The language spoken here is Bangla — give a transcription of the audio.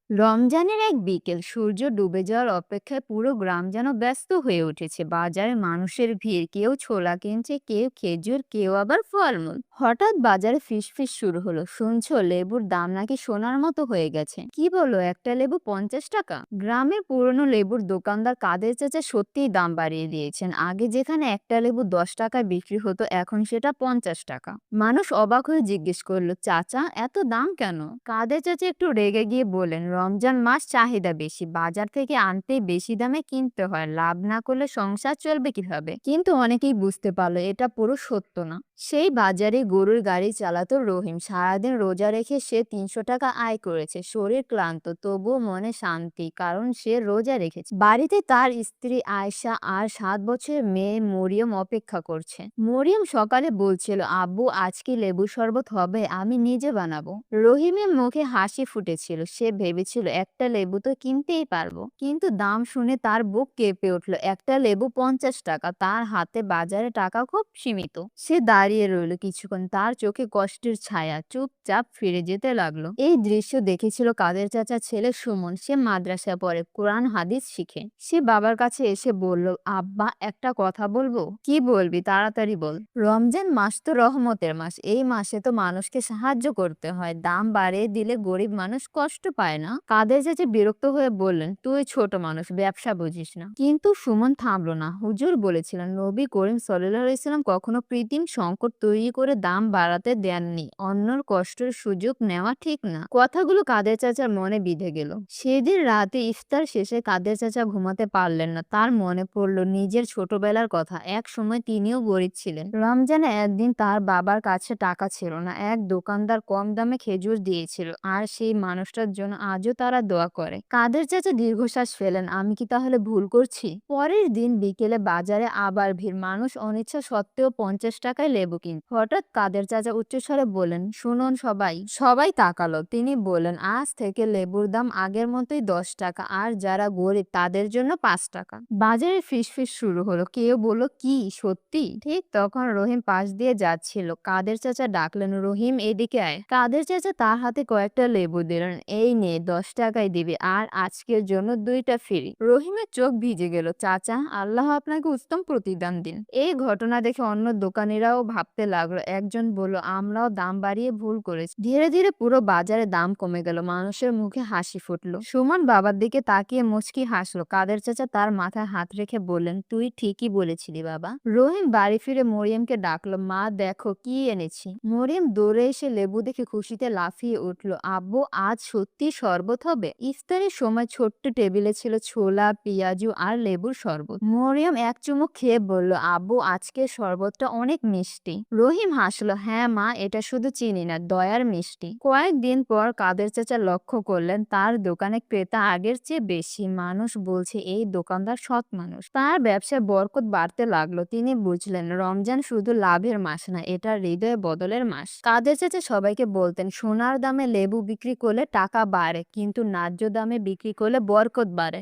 রমজানের এক বিকেল সূর্য ডুবে যাওয়ার অপেক্ষায় পুরো গ্রাম যেন ব্যস্ত হয়ে উঠেছে। বাজারে মানুষের ভিড়, কেউ ছোলা কিনছে, কেউ খেজুর, কেউ আবার ফলমূল। হঠাৎ বাজারে ফিসফিস শুরু হলো, শুনছো লেবুর দাম নাকি সোনার মতো হয়ে গেছে। কি বলো, একটা লেবু 50 টাকা? গ্রামের পুরনো লেবুর দোকানদার কাদের চাচা সত্যিই দাম বাড়িয়ে দিয়েছেন। আগে যেখানে একটা লেবু 10 টাকায় বিক্রি হতো, এখন সেটা 50 টাকা। মানুষ অবাক হয়ে জিজ্ঞেস করলো, চাচা এত দাম কেন? কাদের চাচা একটু রেগে গিয়ে বলেন, রমজান মাস চাহিদা বেশি, বাজার থেকে আনতে বেশি দামে কিনতে হয়, লাভ না করলে সংসার চলবে কিভাবে। কিন্তু অনেকেই বুঝতে পারলো এটা পুরো সত্য না। সেই বাজারে গরুর গাড়ি চালাতো রহিম। সারাদিন রোজা রেখে সে 300 টাকা আয় করেছে। শরীর ক্লান্ত, তবুও মনে শান্তি, কারণ সে রোজা রেখেছে। বাড়িতে তার স্ত্রী আয়শা আর 7 বছরের মেয়ে মরিয়ম অপেক্ষা করছে। মরিয়ম সকালে বলছিল, আব্বু আজ কি লেবু শরবত হবে? আমি নিজে বানাবো। রহিমের মুখে হাসি ফুটেছিল। সে ভেবেছিল একটা লেবু তো কিনতেই পারবো, কিন্তু দাম শুনে তার বুক কেঁপে উঠল। একটা লেবু 50 টাকা। তার হাতে বাজারে টাকা খুব সীমিত। সে দাঁড়িয়ে রইল কিছুক্ষণ, তার চোখে কষ্টের ছায়া। চুপচাপ ফিরে যেতে লাগলো। এই দৃশ্য দেখেছিল কাদের চাচা ছেলে সুমন। সে মাদ্রাসায় পড়ে, কোরআন হাদিস শিখে। সে বাবার কাছে এসে বলল, আব্বা একটা কথা বলবো। কি বলবি, তাড়াতাড়ি বল। রমজান মাস তো রহমতের মাস। এই মাসে তো মানুষকে সাহায্য করতে হয়, দাম বাড়িয়ে দিলে গরিব মানুষ কষ্ট পায় না। কাদের চাচা বিরক্ত হয়ে বললেন, তুই ছোট মানুষ, ব্যবসা বুঝিস না। কিন্তু সুমন থামলো না। হুজুর বলেছিলেন, নবী করিম সাল্লাল্লাহু আলাইহি সাল্লাম কখনো কৃত্রিম সংকট তৈরি করে দাম বাড়াতে দেননি। অন্যর কষ্টের সুযোগ নেওয়া ঠিক না। কথাগুলো কাদের চাচার মনে বিঁধে গেল। সেদিন রাতে ইফতার শেষে কাদের চাচা ঘুমাতে পারলেন না। তার মনে পড়ল নিজের ছোটবেলার কথা। এক সময় তিনিও গরিব ছিলেন। রমজানে একদিন তার বাবার কাছে টাকা ছিল না। এক দোকানদার কম দামে খেজুর দিয়েছিল, আর সেই মানুষটার জন্য আজও তারা দোয়া করে। কাদের চাচা দীর্ঘশ্বাস ফেলেন, আমি কি তাহলে ভুল করছি? পরের দিন বিকেলে বাজারে আবার ভিড়। মানুষ অনিচ্ছা সত্ত্বেও 50 টাকায় লেবু কিন। হঠাৎ কাদের চাচা উচ্চস্বরে বলেন, শুনুন সবাই। সবাই তাকালো। তিনি বলেন, আজ থেকে লেবুর দাম আগের মতোই 10 টাকা, আর যারা গরিব তাদের জন্য 5 টাকা। বাজারে ফিসফিস শুরু হলো। কেউ বলল, কি সত্যি? ঠিক তখন রহিম পাশ দিয়ে যাচ্ছিল। কাদের চাচা ডাকলেন, রহিম এদিকে আয়। কাদের চাচা তার হাতে কয়েকটা লেবু দিলেন। এই নে, 10 টাকায় দিবি, আর আজকের জন্য 2টা ফ্রি। রহিমের চোখ ভিজে গেল। চাচা, আল্লাহ আপনাকে উত্তম প্রতিদান দিন। এই ঘটনা দেখে অন্য দোকানিরাও ভাবতে লাগলো। একজন বলল, আমরাও দাম বাড়িয়ে ভুল করেছি। ধীরে ধীরে পুরো বাজারে দাম কমে গেল। মানুষের মুখে হাসি ফুটলো। সুমন বাবার দিকে তাকিয়ে মুচকি হাসলো। কাদের চাচা তার মাথায় হাত রেখে বললেন, তুই ঠিকই বলেছিলি বাবা। রহিম বাড়ি ফিরে মরিয়মকে ডাকলো, মা দেখো কি এনেছি। মরিয়ম দৌড়ে এসে লেবু দেখে খুশিতে লাফিয়ে উঠলো, আব্বু আজ সত্যি শরবত হবে? ইফতারের সময় ছোট্ট টেবিলে ছিল ছোলা, পেঁয়াজু আর লেবুর শরবত। মরিয়ম এক চুমুক খেয়ে বলল, আব্বু আজকের শরবতটা অনেক মিষ্টি। রহিম হাসলো, হ্যাঁ মা, এটা শুধু চিনি না, দয়ার মিষ্টি। কয়েকদিন পর কাদের চাচা লক্ষ্য করলেন তার দোকানে ক্রেতা আগের চেয়ে বেশি। মানুষ বলছে এই দোকানদার সৎ মানুষ। তার ব্যবসায় বরকত বাড়তে লাগলো। তিনি বুঝলেন রমজান শুধু লাভের মাস না, এটা হৃদয় বদলের মাস। কাদের চাচা সবাইকে বলতেন, সোনার দামে লেবু বিক্রি করলে টাকা বাড়ে, কিন্তু ন্যায্য দামে বিক্রি করলে বরকত বাড়ে।